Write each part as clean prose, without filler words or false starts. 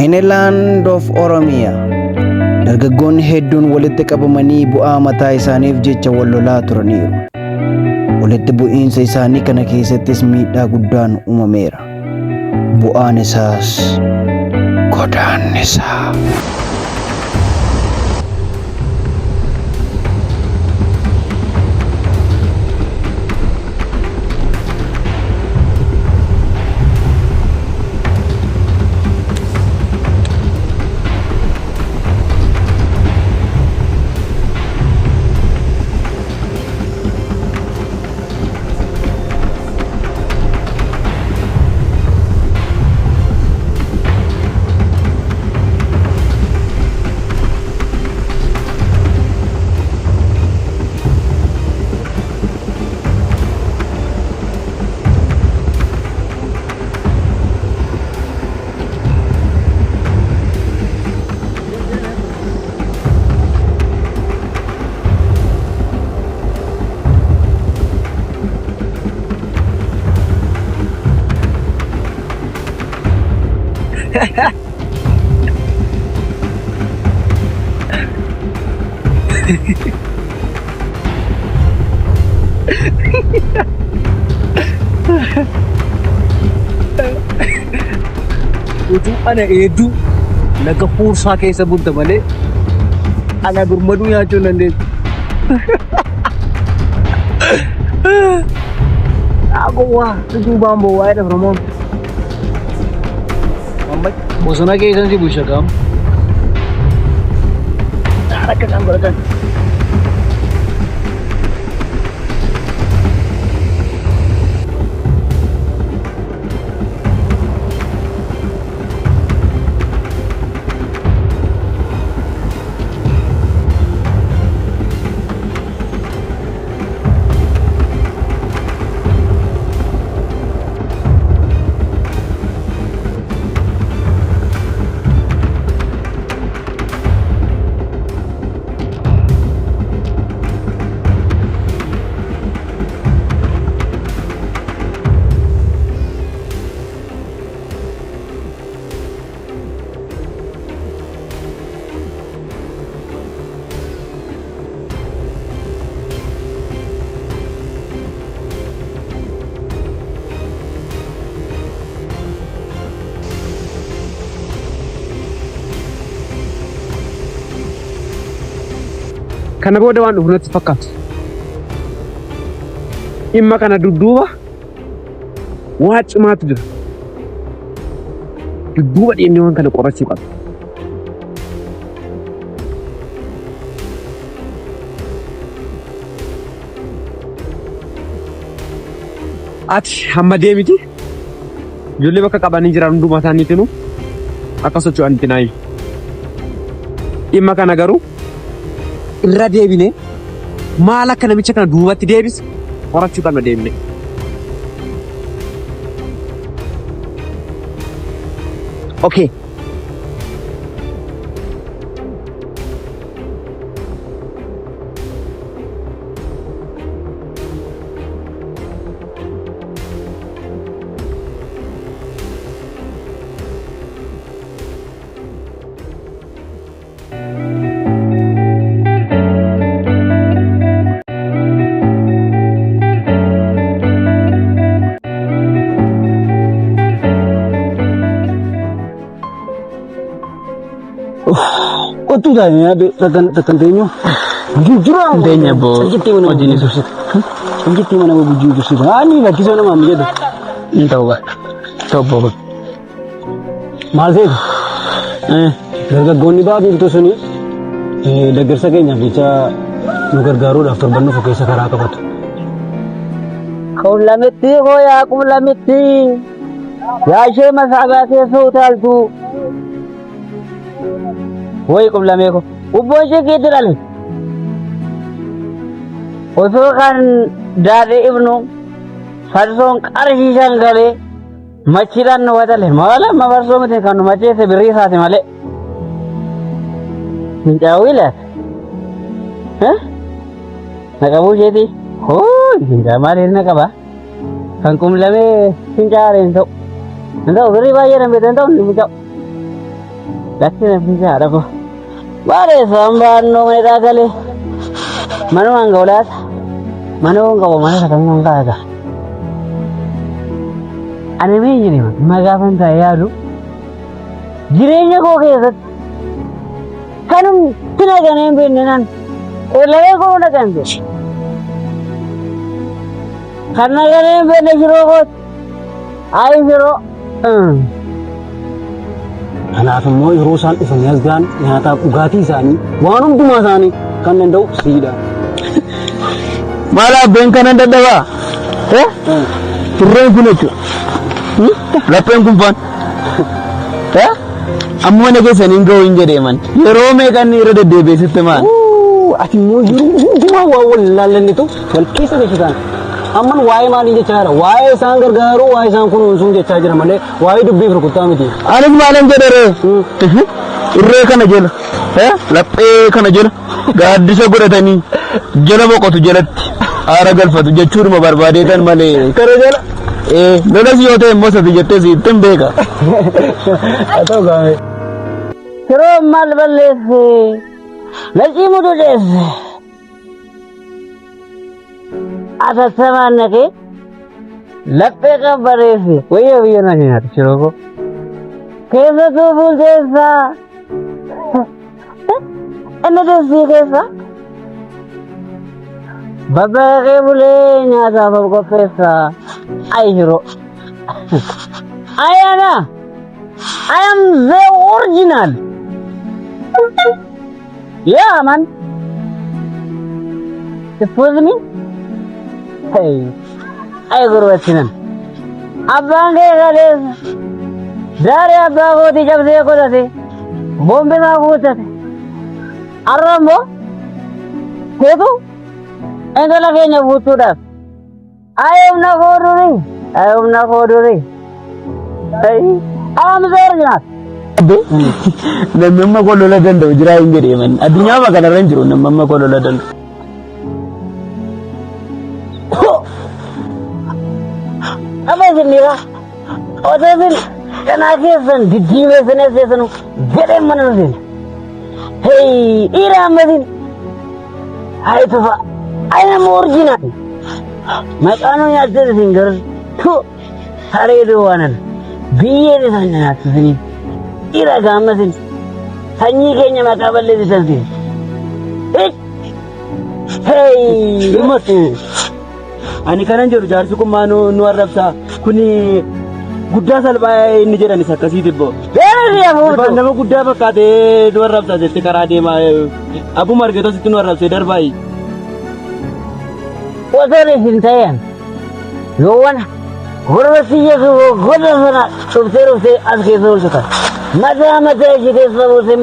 In a land of Oromia, dargaggoonni hedduun walitti qabamanii bu'aa mataa isaaniif jecha wal lolaa turaniiru. Walitti bu'iinsa isaanii kana keessattis miidhaa guddaan uumameera. Bu'aan isaas godaannisa. Utuu ana eedduu laga fuursaa keessa bulta malee ana birmaduu nyaachuu hin dandeessu. Agowwaa duubaan bowwaa'ee dhaframoon. Amma bosona keessan si bulcha qaama. Akka isaan godhatan. Kana booda waan dhufu natti fakkaatu. Dhimma kana dudduuba waa cimaatu jira. Dudduuba dhiyeennee waan kana qorachuu qabna. Ati hamma deemiti ijoollee bakka qabanii jiran hundumaa isaaniitinuu akka socho'an itti naayi. Dhimma kana garuu irra deebine maal akka namicha kana duubatti deebis qorachuu qabna deemne. Okay. Otu dah ni ada tekan tenyo. Jujur aku. Tenyo bo. Ojini susit. Angkiti mana bo jujur susit. Ani lagi sana mami jadi. Entah apa. Tahu apa. Masih. Dargaggoonni baay'een bituu suni deeggarsa keenya jecha nu gargaaruu daftar bannu fakkeessa karaa qabatu. Kullamitti hoyaa kullamitti yaa ishee masaagaa keessa utaaltu. Woy kullamee ko ubboon ishee keetti dhale. Osoo kan daadhee ibnu farsoon qarshiishan galee machiidhaan nu watale maala mabarsoo miti kan nu macheesse birrii isaati malee. Fincaa'uu ilaata. Naqabuu isheeti. Hoo fincaa'aa maaliif naqaba? Kan kumlamee fincaa'aa hin ta'u. Hin ta'u birrii baay'ee dambete hin ta'u hin fincaa'u. Lakkina fiisaa dhaqo. Bareessaan baannoo meeqaa galee manuma hanga olaata manuma qabu mana sakamuu hin kaa'ata. Ani mee jirima magaafan ta'e yaadu jireenya koo keessatti kanumti naganii hin beekne nan ollee koo nagante kan naganii hin beekne shiroo kooti ayi shiroo. Kanaaf immoo yeroo isaan dhufanii as ga'an nyaataaf dhugaatii isaanii waan hundumaa isaanii kan danda'u siidha. Maal abbeen kana dadhabaa? Turreen kun jechuudha. Lapheen kun faan. Ammoo na keessaniin ga'u hin jedheeman. Yeroo meeqan irra deddeebiisitti maal? Ati immoo yeroo hundumaa waa wal ilaallannitu wal keessa jechuudhaan. Amman waa'ee maaliin jechaa jira? Waa'ee isaan gargaaruu, waa'ee isaan kunuunsuun jechaa jira malee waa'ee dubbiif rukuttaa miti. Anis maalan jedhere? Irree kana jala, laphee kana jala, gaaddisa godhatanii jala boqotu jalatti aara galfatu jechuudha barbaadeetan malee. Kara jala? Lolas yoo ta'e immoo sati jettee siittin beeka. Haa ta'u gaafee. Shiroo maal balleesse? Lachii mutu deesse. Atattamaan naqee laphee kan bareesse wayya biyya na nyaata shiroo koo. Keessattuu bulcheessaa. Inni deessii keessa. Babbaaqee bulee nyaataaf qopheessaa. Ayi shiroo. Ayana. I am the original. Yeah, man. Excuse me? Hey, I go to Sinan. Abange Gales. Dari Abago, the Jabde, Bombina Wuta. Arambo? Kedu? And the Lagana Wutuda. I am not ordering. I am not ordering. Hey, I am the original. Namni ko lola dando jira hin jedheeman. Addunyaa kana irra hin jiru namni ko lola dando. Amazingly, other than I guess and the Jesus and Essence, very managing. Hey, Ira Mazin, I am original. My Anoya singer, two, Harry the one, be it and Ira Gamazin, Hani Kenya Macabal is something. Hey, you must. Ani kanan jiru jaarsi kun maanu nu arrabsa kuni guddaa salphaa inni jedhan isa akkasii tibbo. Nama guddaa fakkaatee nu arrabsa jettee karaa deemaa abbuma argatoo sitti nu arrabsee darbaayi. Otoo isin ta'an yoowwan gorba siyyasu goda sana dhuftee as keessa oolchuta. Mataa ishee keessa buusee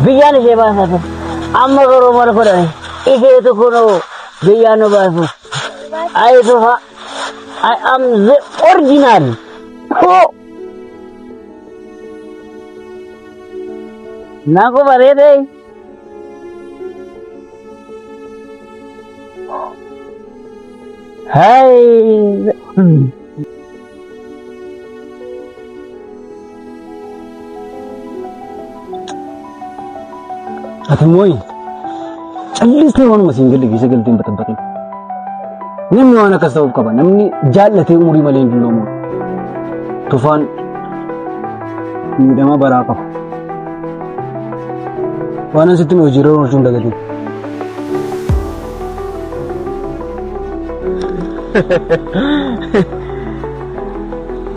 biyyaan ishee baasata. Amma garuu mala godhani isheetu kunoo biyyaan nu baasu. I am the original. Oh. Naku barede. Hai. Ati mooyi callisnee waanuma siin galle keessa galteen baxabbatin. Namni waan akkas ta'uuf qaba. Namni jaallatee umurii malee hin dulloomu. Tufaan miidhama baraa qaba. Waan asitti nu hojiirra oolchuun dagatiin.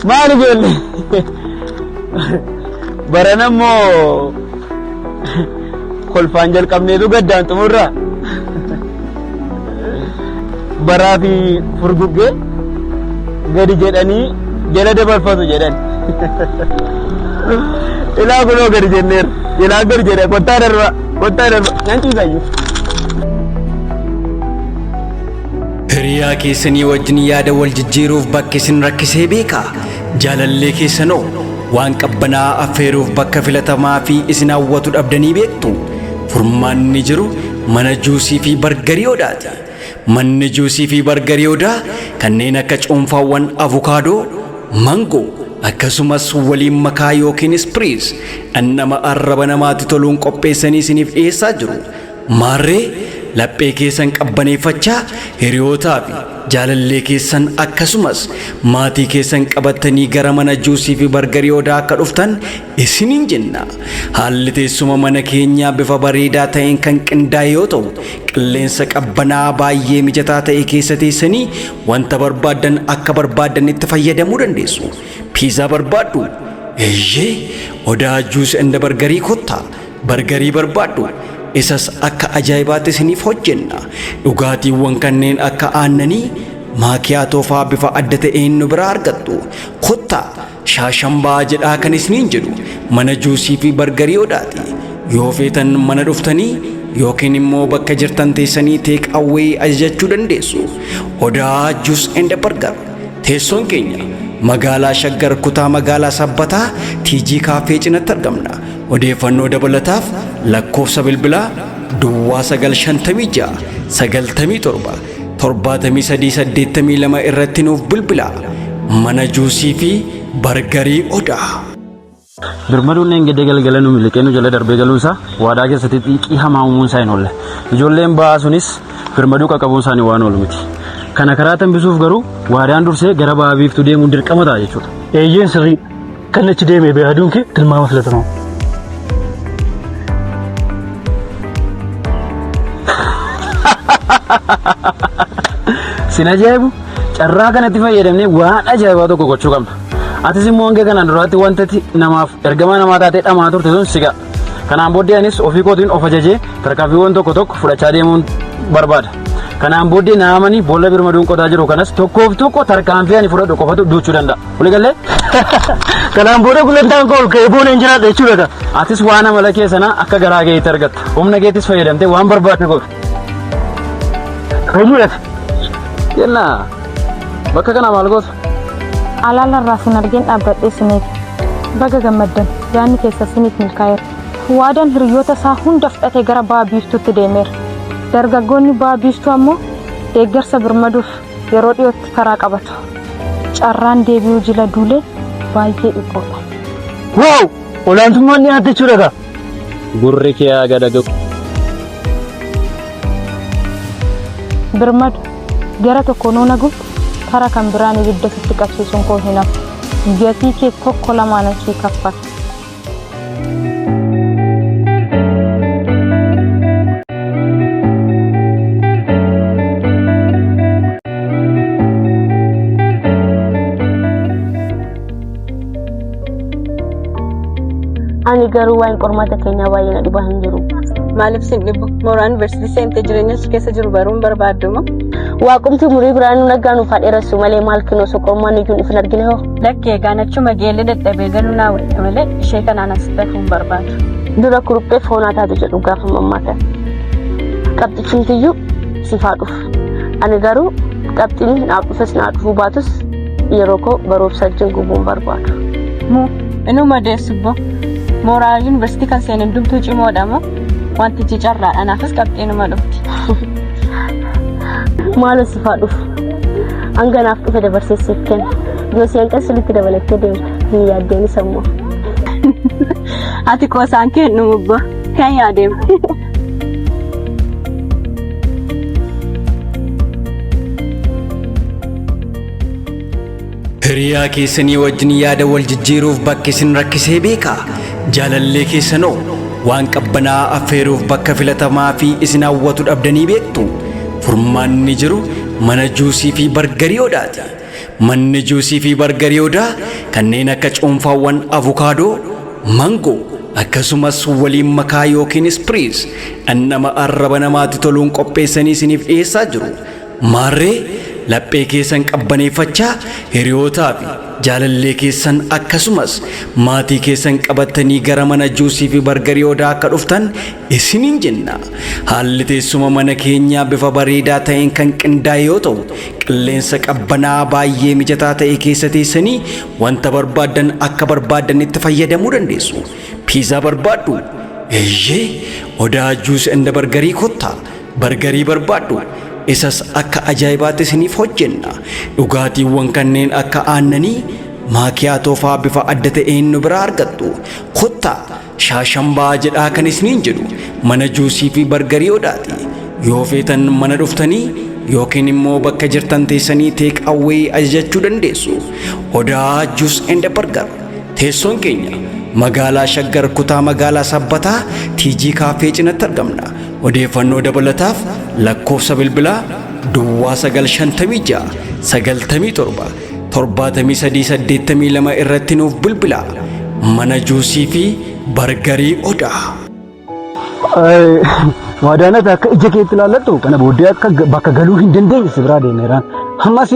Maali ijoollee? Baranammoo kolfaan jalqabneetu gaddaan xumurra. Baraa fi furguggee gadi jedhanii jala dabarfatu jedhan. Ilaa kunoo gadi jenneerra. Ilaa gadi jedhe kottaa darba nyaanchiisaayyuu. Hiriyaa keessanii wajjin yaada wal jijjiiruuf bakki isin rakkisee beekaa? Jaalallee keessanoo waan qabbanaa affeeruuf bakka filatamaa fi isin hawwatu dhabdanii beektu? Furmaanni jiru mana juusii fi bargariyoodhaati. Manni juusii fi bargariyoodhaa kanneen akka cuunfaawwan avukaadoo, mangoo, akkasumas waliin makaa yookiin ispiriis annama arraba namaatti toluun qopheessanii isiniif dhiyeessaa jiru. Maarree laphee keessan qabbaneeffachaa hiriyootaa fi jaalallee keessan akkasumas maatii keessan qabattanii gara mana juusii fi bargarii odaa akka dhuftan isiniin jenna. Haalli teessuma mana keenyaa bifa bareedaa ta'een kan qindaa'e yoo ta'u, qilleensa qabbanaa baay'ee mijataa ta'e keessa teessanii wanta barbaaddan akka barbaaddan itti fayyadamuu dandeessu. Piizaa barbaaddu? Eeyyee, odaa juus inda bargarii kottaa. Bargarii barbaaddu? Isas akka ajaa'ibaatti isiniif hojjenna. Dhugaatiiwwan kanneen akka aannanii maakiyaatoo fa'aa bifa adda ta'een nu biraa argattu. Kottaa shaashambaa jedhaa kan isiniin jedhu mana juusii fi bargarii odaati. Yoo feetan mana dhuftanii yookiin immoo bakka jirtan teessanii teek awwee ajajachuu dandeessu. Odaa juus and bargar. Teessoon keenya magaalaa Shaggar kutaa magaalaa Sabbataa TG Cafe cinatti argamna. Odeeffannoo dabalataaf lakkoofsa bilbilaa Duwwaa 956 97 7382 irratti nuuf bilbilaa. Mana juusii fi bargarii odaa. Birmaduun engedee galgala nu miliqeenu jala darbee galuunsaa waadaa keessatti xiiqii hamaa uumuun isaa hin oolle. Ijoolleen ba'aa sunis birmaduu qaqqabuun isaanii waan oolu miti. Kana karaa tambisuuf garuu waadaan dursee gara ba'aa biiftuu deemuun dirqama ta'a jechuudha. Eeyyeen sirrii kan achi deemee beeyaduun kee tilmaama filatamaa. Sin ajaa'ibu carraa kanatti fayyadamnee waan ajaa'ibaa tokko gochuu qabna. Atis immoo hanga kanaan duraatti wantati namaaf ergama namaa taatee dhamaa turte sun siga. Kanaan booddee anis ofii kootiin of ajajee tarkaanfiiwwan tokko tokko fudhachaa deemuun barbaada. Kanaan booddee naamanii boolla birmaduun qotaa jiru kanas tokkoof tokko tarkaanfii ani fudhadhu qofatu duuchuu danda'a. Walii galee? Kanaan booda gulantaan koo ka'ee boona hin jiraadha jechuudha. Atis waan amala kee sanaa akka garaa keetti argatta. Humna keettis fayyadamtee waan barbaadde goote. Fayyadamte. Kennaa bakka kana maal goota? Alaala irraa sin argeen dhaabbadhee siniif baga gammaddan yaadni keessa siniif milkaa'eera. Waadaan hiriyoota isaa hunda fudhatee gara ba'aa biiftuutti deemeera. Dargaggoonni ba'aa biiftuu ammoo deeggarsa birmaduuf yeroo dhiyootti karaa qabatu. Carraan deebi'uu jila duulee baay'ee dhiphoodha. Waaw! Olaantummaan dhiyaatte jechuudha. Gurri kee haa gadagagu. Birmadu gara tokko nuu nagu karaa kan biraan ibidda sitti qabsiisuun koo hin hafu. Gatii kee tokko lamaan achii kaffala. Ani garuu waan qormaata keenyaa baay'ee na dhibaa hin jiru. Maaliif sin dhibu? Mooraan yuunivarsiitii seentee jireenya keessa jiru baruun barbaaddu moo? Waaqumti umurii biraan naggaa nuuf hadheeressu malee maal kinoo soqormaan iyyuu ifin argine hoo? Lakkee gaanachuma geellee dadhabee galuu naa wayya malee ishee kanaan as dhafuun barbaadu. Dura kuruphee foonaa taatu jedhu gaafa mammaatan. Qabxichumtiyyuu sifaa dhufu. Ani garuu qabxiin naaf dhufes naa dhufuu baatus yeroo koo baruuf sajjin gubuun barbaadu. Inuma deessubbo mooraa yuunivarsiitii kan seenan dubtuu cimoodha moo? Wantichi carraadhaan afas qabxiinuma dhufti. Maal sifaa dhufu? Hanga naaf dhufe dabarsee siif kenna. Yoo seen qasilitti dabalattee deemtu hin yaaddeen sammoo. Ati koosaan kennu mubbo kan yaadeemu. Hiriyaa keessanii wajjin yaada wal jijjiiruuf bakki isin rakkisee beekaa? Jaalallee keessanoo waan qabbanaa affeeruuf bakka filatamaa fi isin hawwatu dhabdanii beektu? Furmaanni jiru mana juusii fi bargarii odaati. Manni juusii fi bargarii odaa kanneen akka cuunfaawwan avukaadoo, mangoo akkasumas waliin makaa yookiin ispiriis annama arraba namaatti toluun qopheessanii isiniif dhiyeessaa jiru. Maarree laphee keessan qabbaneeffachaa hiriyootaa fi jaalallee keessan akkasumas maatii keessan qabattanii gara mana juusii fi bargarii odaa akka dhuftan isiniin jenna. Haalli teessuma mana keenyaa bifa bareedaa ta'een kan qindaa'e yoo ta'u, qilleensa qabbanaa baay'ee mijataa ta'e keessa teessanii wanta barbaaddan akka barbaaddan itti fayyadamuu dandeessu. Piizaa barbaaddu? Eeyyee, odaa juus inda bargarii kottaa. Bargarii barbaaddu? Isas akka ajaa'ibaatti isiniif hojjenna. Dhugaatiiwwan kanneen akka aannanii maakiyaatoo fa'aa bifa adda ta'een nu biraa argattu. Kottaa shaashambaa jedhaa kan isiniin jedhu mana juusii fi bargarii Odaati. Yoo feetan mana dhuftanii yookiin immoo bakka jirtan teessanii teek awwee ajajachuu dandeessu. Odaa Juus and Bargar. Teessoon keenya magaalaa Shaggar kutaa magaalaa Sabbataa TG Cafe cinatti argamna. Odeeffannoo dabalataaf lakkoofsa bilbilaa Duwwaa 956 97 7382 irratti nuuf bilbilaa. Mana juusii fi bargarii Odaa. Waadaanata akka ija keetti ilaallattu kana booddee akka bakka galuu hin dandeenye si biraa deemeeraan. Ammas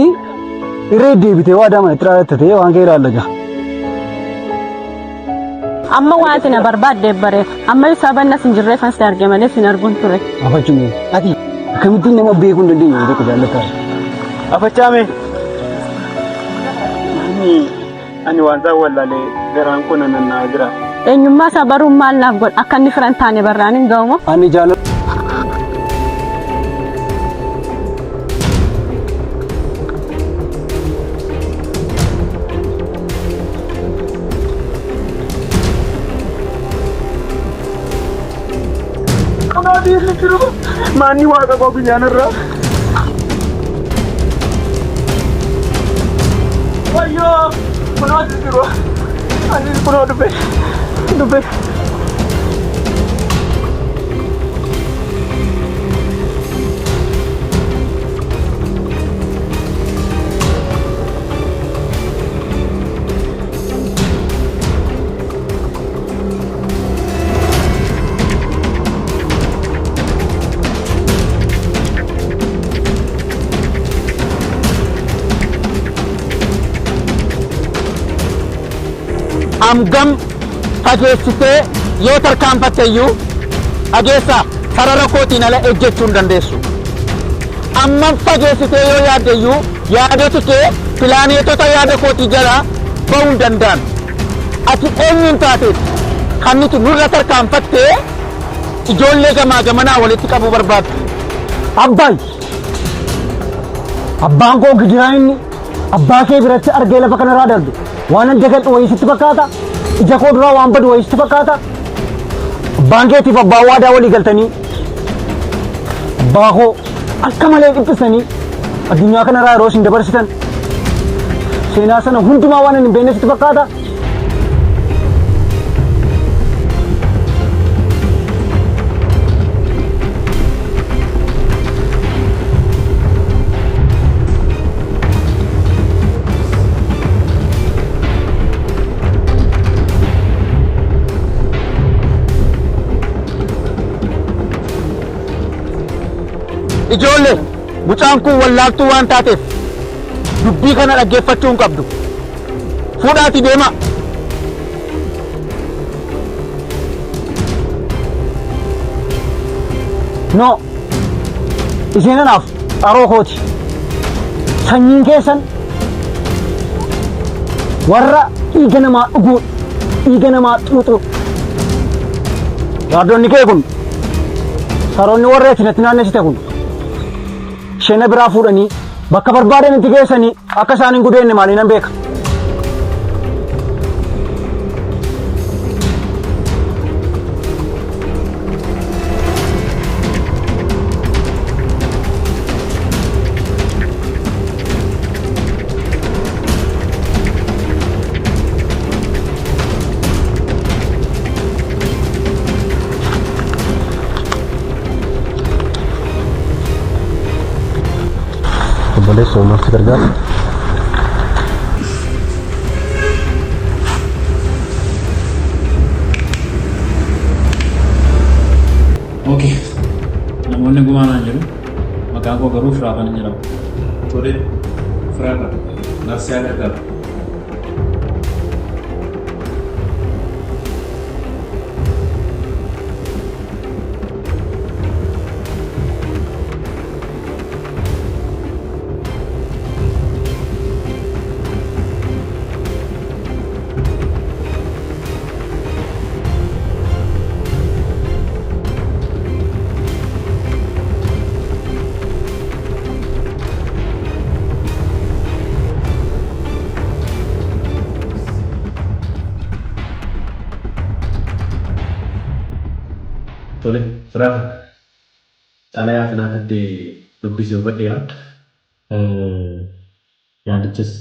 irree deebitee waadaa mana itti raawwattatee waan kee ilaallaja. Amma waanti na barbaadde bare amma sabanna sinjirreeffan si arge malee sin arguun ture. Afachuun ati akkamittiin nama beekuu hin dandeenye yoo tokko jaallataa. Afachaame. Ani waan isaa wallaalee garaan kun nannaa jira. Eenyummaa isaa baruun maal naaf godha akka inni firan taane barraan hin ga'umoo? Ani jaalladha. Maanni waaqa koo binyaanirra. Wayyoo! Kunoo jiru. Ani kunoo dhufe. Amgam fageessitee yoo tarkaanfatte iyyuu dhageessa sarara kootiin ala ejjechuu hin dandeessu. Amman fageessitee yoo yaadde iyyuu yaadoti kee pilaaneetota yaada kootii jala ba'uu hin danda'an. Ati eenyuun taateef kan nuti nurra tarkaanfattee ijoollee gamaa gamanaa walitti qabuu barbaaddu. Abbaan koo gidiraa inni abbaa kee biratti argee lafa kanarraa darbe. Waan dagadhu wayii sitti fakkaata? Ija koo duraa waan badu wayii sitti fakkaata? Abbaan keetiif abbaan waadaa walii galtanii abbaa koo akka malee dhiphisanii addunyaa kanarraa yeroo isin dabarsitan seenaa sana hundumaa waan hin beekne sitti fakkaata? Ijoollee mucaan kun wallaaltuu waan taateef dubbii kana dhaggeeffachuu hin qabdu. Fuudhaatii deema. No, isheen anaaf xaroo kooti. Sanyiin keessan warra dhiiga namaa dhuguu, dhiiga namaa xuuxu. Yaadonni kee kun saroonni warra itti naannessite kun isheen biraa fuudhanii bakka barbaadan itti geessanii akka isaan hin gudeenne maaliin nan beeka. Boleh semua sekerja. Oke, namoonni gumaanaan jiru maqaan koo garuu Firaafan jedhama. Tole, Firaafan, narsii agargaaru. Tole, Firaaf. Xalayaa kanaatti dubbisee hubadheera. Yaadichas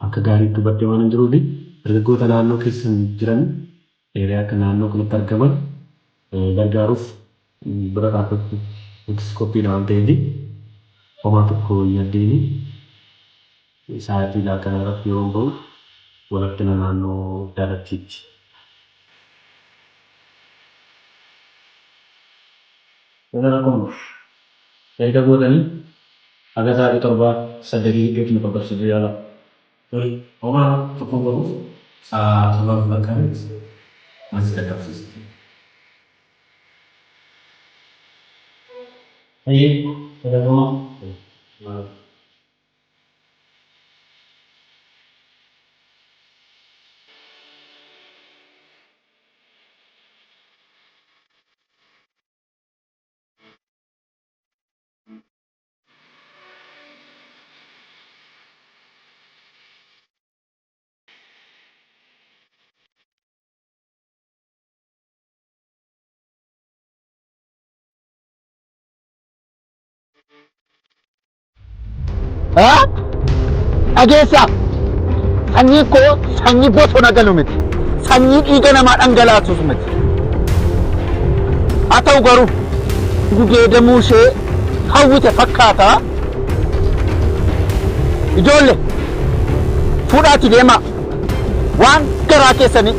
akka gaariitti hubadhee waan hin jiruuf dargaggoota naannoo keessa jiran dheeree akka naannoo kanatti argaman gargaaruuf bira dhaabbatu qophiidha waan ta'eef homaa tokko yaaddeeni sa'aatii laaqana irratti yeroo ba'u walakki naannoo jaalattiitti. Gara kun eega godhanii aga sa'aatii torbaa saddeetii eegnu qabsiisuu yaala. Homaa tokko godhuuf torbaa bakkaatti asii qaqqabsiisti. Ayyee fayyadamaa. Dhageessaa sanyii koo sanyii bosona galu miti. Sanyii dhiiga namaa dhangalaasus miti. Haa ta'u garuu gudeedamuu ishee hawwite fakkaata. Ijoollee fuudhaati deemaa waan garaa keessanii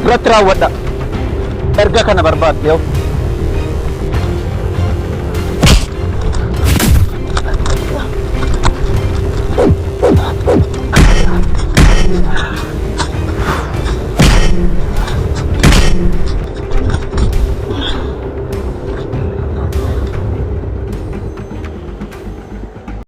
irratti raawwadha. Erga kana barbaadde yoo.